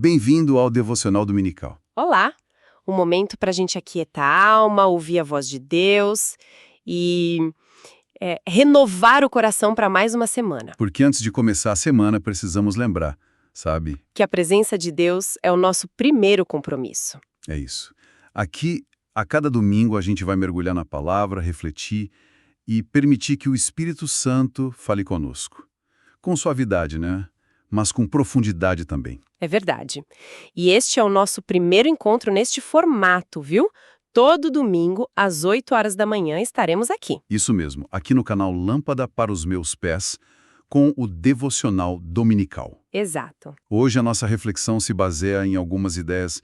Bem-vindo ao Devocional Dominical. Olá! Um momento para a gente aquietar a alma, ouvir a voz de Deus e renovar o coração para mais uma semana. Porque antes de começar a semana, precisamos lembrar, sabe? Que a presença de Deus é o nosso primeiro compromisso. É isso. Aqui, a cada domingo, a gente vai mergulhar na palavra, refletir e permitir que o Espírito Santo fale conosco. Com suavidade, né? Mas com profundidade também. É verdade. E este é o nosso primeiro encontro neste formato, viu? Todo domingo, às 8 horas da manhã, estaremos aqui. Isso mesmo, aqui no canal Lâmpada para os Meus Pés, com o Devocional Dominical. Exato. Hoje a nossa reflexão se baseia em algumas ideias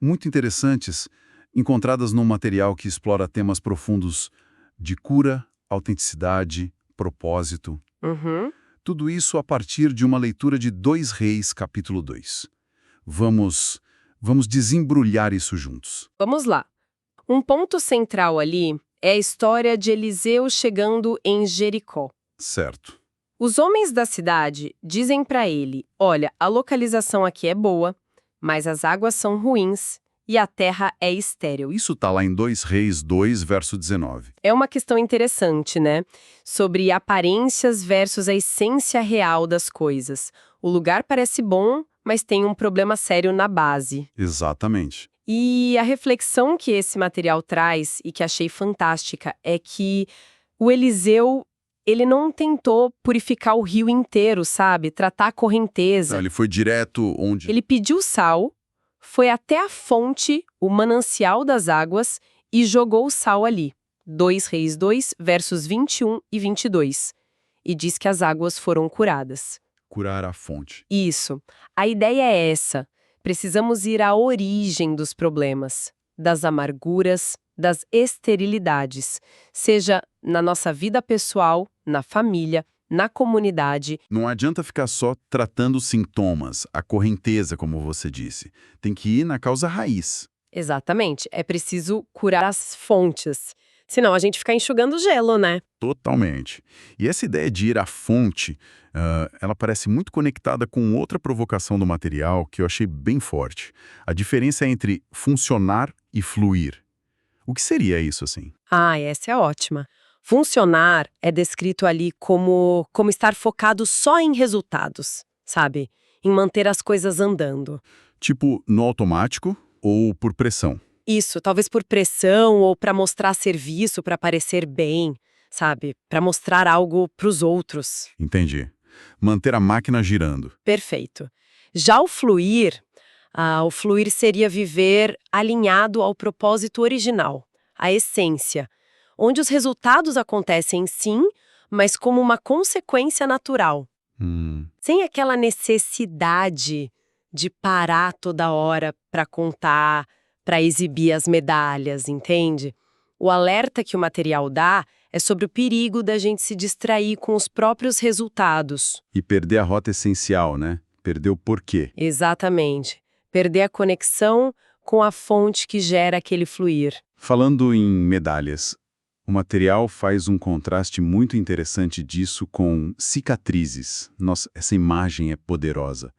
muito interessantes, encontradas num material que explora temas profundos de cura, autenticidade, propósito. Uhum. Tudo isso a partir de uma leitura de 2 Reis, capítulo 2. Vamos desembrulhar isso juntos. Vamos lá. Um ponto central ali é a história de Eliseu chegando em Jericó. Certo. Os homens da cidade dizem para ele, olha, a localização aqui é boa, mas as águas são ruins e a terra é estéril. Isso está lá em 2 Reis 2, verso 19. É uma questão interessante, né? Sobre aparências versus a essência real das coisas. O lugar parece bom, mas tem um problema sério na base. Exatamente. E a reflexão que esse material traz, e que achei fantástica, é que o Eliseu, ele não tentou purificar o rio inteiro, sabe? Tratar a correnteza. Ele foi direto onde... Ele pediu sal, foi até a fonte, o manancial das águas, e jogou o sal ali. 2 Reis 2, versos 21 e 22. E diz que as águas foram curadas. Curar a fonte. Isso. A ideia é essa. Precisamos ir à origem dos problemas, das amarguras, das esterilidades, seja na nossa vida pessoal, na família, na comunidade. Não adianta ficar só tratando os sintomas, a correnteza, como você disse. Tem que ir na causa raiz. Exatamente. É preciso curar as fontes. Senão a gente fica enxugando gelo, né? Totalmente. E essa ideia de ir à fonte, ela parece muito conectada com outra provocação do material que eu achei bem forte. A diferença entre funcionar e fluir. O que seria isso, assim? Ah, essa é ótima. Funcionar é descrito ali como estar focado só em resultados, sabe? Em manter as coisas andando. Tipo, no automático ou por pressão? Isso, talvez por pressão ou para mostrar serviço, para parecer bem, sabe? Para mostrar algo para os outros. Entendi. Manter a máquina girando. Perfeito. Já o fluir seria viver alinhado ao propósito original, à essência, onde os resultados acontecem sim, mas como uma consequência natural. Sem aquela necessidade de parar toda hora para contar, para exibir as medalhas, entende? O alerta que o material dá é sobre o perigo da gente se distrair com os próprios resultados. E perder a rota essencial, né? Perder o porquê. Exatamente. Perder a conexão com a fonte que gera aquele fluir. Falando em medalhas, o material faz um contraste muito interessante disso com cicatrizes. Nossa, essa imagem é poderosa.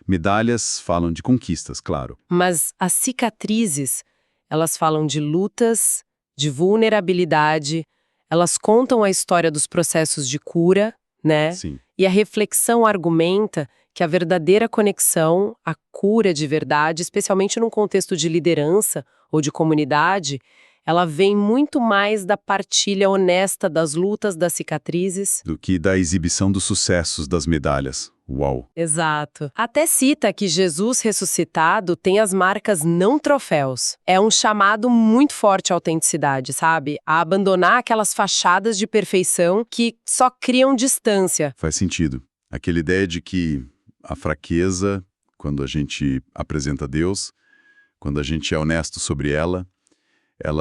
Medalhas falam de conquistas, claro. Mas as cicatrizes, elas falam de lutas, de vulnerabilidade, elas contam a história dos processos de cura, né? Sim. E a reflexão argumenta que a verdadeira conexão, a cura de verdade, especialmente num contexto de liderança ou de comunidade, ela vem muito mais da partilha honesta das lutas, das cicatrizes. Do que da exibição dos sucessos das medalhas. Uau! Exato. Até cita que Jesus ressuscitado tem as marcas não troféus. É um chamado muito forte à autenticidade, sabe? A abandonar aquelas fachadas de perfeição que só criam distância. Faz sentido. Aquela ideia de que a fraqueza, quando a gente apresenta Deus, quando a gente é honesto sobre ela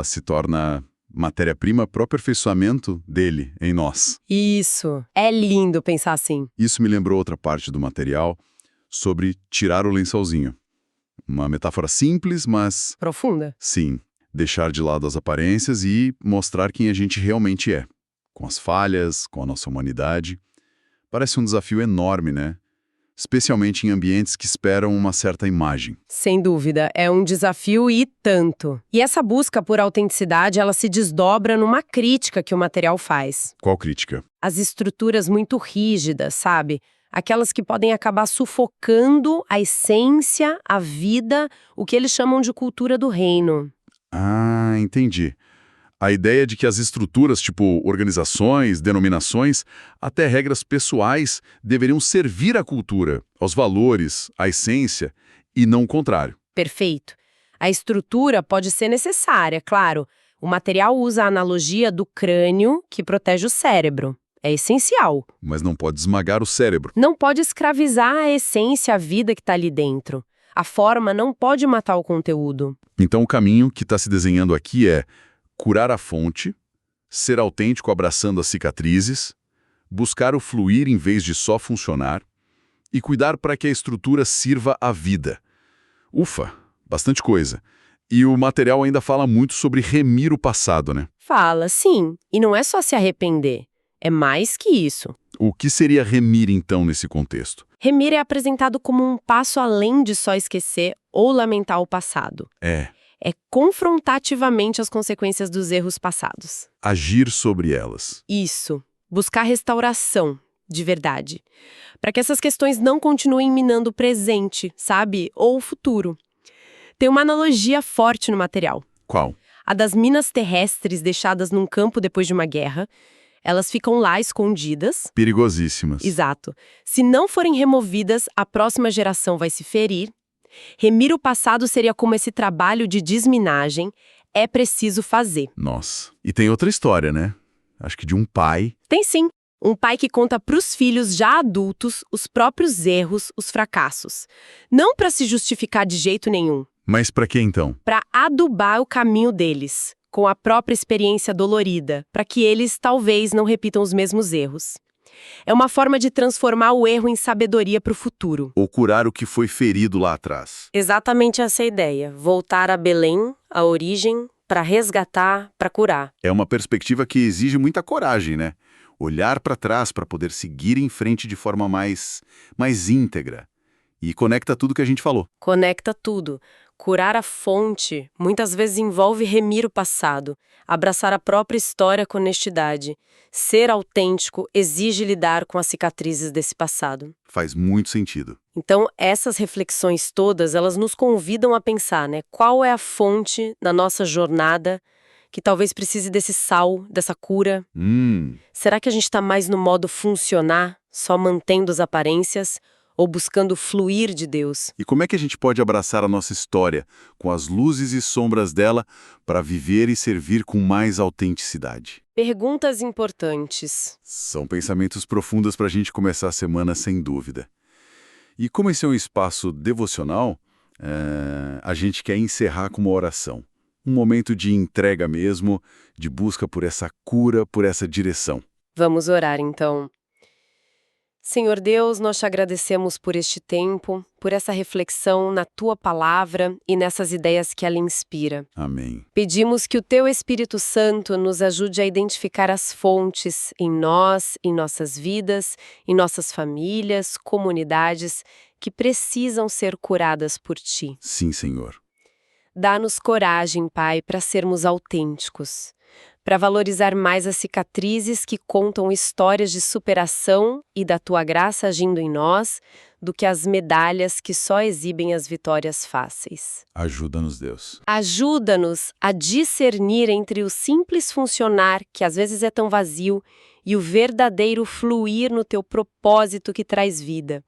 se torna matéria-prima para o aperfeiçoamento dele em nós. Isso. É lindo pensar assim. Isso me lembrou outra parte do material sobre tirar o lençolzinho. Uma metáfora simples, mas... Profunda. Sim. Deixar de lado as aparências e mostrar quem a gente realmente é. Com as falhas, com a nossa humanidade. Parece um desafio enorme, né? especialmente em ambientes que esperam uma certa imagem. Sem dúvida, é um desafio e tanto. E essa busca por autenticidade, ela se desdobra numa crítica que o material faz. Qual crítica? As estruturas muito rígidas, sabe? Aquelas que podem acabar sufocando a essência, a vida, o que eles chamam de cultura do reino. Ah, entendi. A ideia de que as estruturas, tipo organizações, denominações, até regras pessoais, deveriam servir à cultura, aos valores, à essência, e não o contrário. Perfeito. A estrutura pode ser necessária, claro. O material usa a analogia do crânio que protege o cérebro. É essencial. Mas não pode esmagar o cérebro. Não pode escravizar a essência, a vida que está ali dentro. A forma não pode matar o conteúdo. Então o caminho que está se desenhando aqui é curar a fonte, ser autêntico abraçando as cicatrizes, buscar o fluir em vez de só funcionar e cuidar para que a estrutura sirva à vida. Ufa, bastante coisa. E o material ainda fala muito sobre remir o passado, né? Fala, sim. E não é só se arrepender. É mais que isso. O que seria remir, então, nesse contexto? Remir é apresentado como um passo além de só esquecer ou lamentar o passado. É confrontativamente as consequências dos erros passados. Agir sobre elas. Isso. Buscar restauração, de verdade. Para que essas questões não continuem minando o presente, sabe? Ou o futuro. Tem uma analogia forte no material. Qual? A das minas terrestres deixadas num campo depois de uma guerra. Elas ficam lá escondidas. Perigosíssimas. Exato. Se não forem removidas, a próxima geração vai se ferir. Remir o passado seria como esse trabalho de desminagem. É preciso fazer. Nossa. E tem outra história, né? Acho que de um pai. Tem sim. Um pai que conta para os filhos já adultos os próprios erros, os fracassos. Não para se justificar de jeito nenhum. Mas para quê então? Para adubar o caminho deles, com a própria experiência dolorida, para que eles talvez não repitam os mesmos erros. É uma forma de transformar o erro em sabedoria para o futuro. Ou curar o que foi ferido lá atrás. Exatamente essa é a ideia. Voltar a Belém, a origem, para resgatar, para curar. É uma perspectiva que exige muita coragem, né? Olhar para trás para poder seguir em frente de forma mais íntegra. E conecta tudo que a gente falou. Conecta tudo. Curar a fonte muitas vezes envolve remir o passado, abraçar a própria história com honestidade. Ser autêntico exige lidar com as cicatrizes desse passado. Faz muito sentido. Então, essas reflexões todas, elas nos convidam a pensar, né? Qual é a fonte na nossa jornada que talvez precise desse sal, dessa cura? Será que a gente está mais no modo funcionar, só mantendo as aparências, ou buscando fluir de Deus? E como é que a gente pode abraçar a nossa história, com as luzes e sombras dela, para viver e servir com mais autenticidade? Perguntas importantes. São pensamentos profundos para a gente começar a semana, sem dúvida. E como esse é um espaço devocional, a gente quer encerrar com uma oração. Um momento de entrega mesmo, de busca por essa cura, por essa direção. Vamos orar, então. Senhor Deus, nós te agradecemos por este tempo, por essa reflexão na Tua Palavra e nessas ideias que ela inspira. Amém. Pedimos que o Teu Espírito Santo nos ajude a identificar as fontes em nós, em nossas vidas, em nossas famílias, comunidades, que precisam ser curadas por Ti. Sim, Senhor. Dá-nos coragem, Pai, para sermos autênticos, para valorizar mais as cicatrizes que contam histórias de superação e da Tua graça agindo em nós, do que as medalhas que só exibem as vitórias fáceis. Ajuda-nos, Deus. Ajuda-nos a discernir entre o simples funcionar, que às vezes é tão vazio, e o verdadeiro fluir no Teu propósito que traz vida.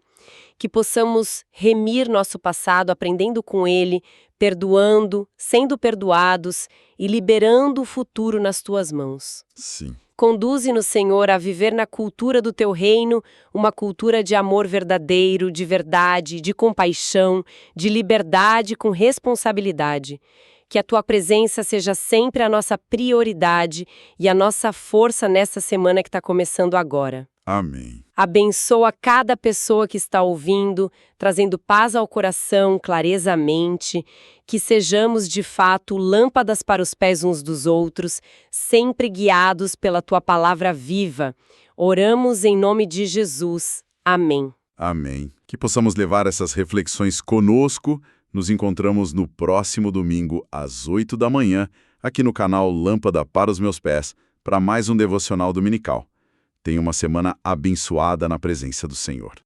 Que possamos remir nosso passado aprendendo com ele, perdoando, sendo perdoados e liberando o futuro nas Tuas mãos. Sim. Conduze-nos, Senhor, a viver na cultura do Teu reino, uma cultura de amor verdadeiro, de verdade, de compaixão, de liberdade com responsabilidade. Que a Tua presença seja sempre a nossa prioridade e a nossa força nessa semana que está começando agora. Amém. Abençoa cada pessoa que está ouvindo, trazendo paz ao coração, clareza à mente, que sejamos de fato lâmpadas para os pés uns dos outros, sempre guiados pela Tua palavra viva. Oramos em nome de Jesus. Amém. Amém. Que possamos levar essas reflexões conosco. Nos encontramos no próximo domingo, às 8 da manhã, aqui no canal Lâmpada para os Meus Pés, para mais um devocional dominical. Tenha uma semana abençoada na presença do Senhor.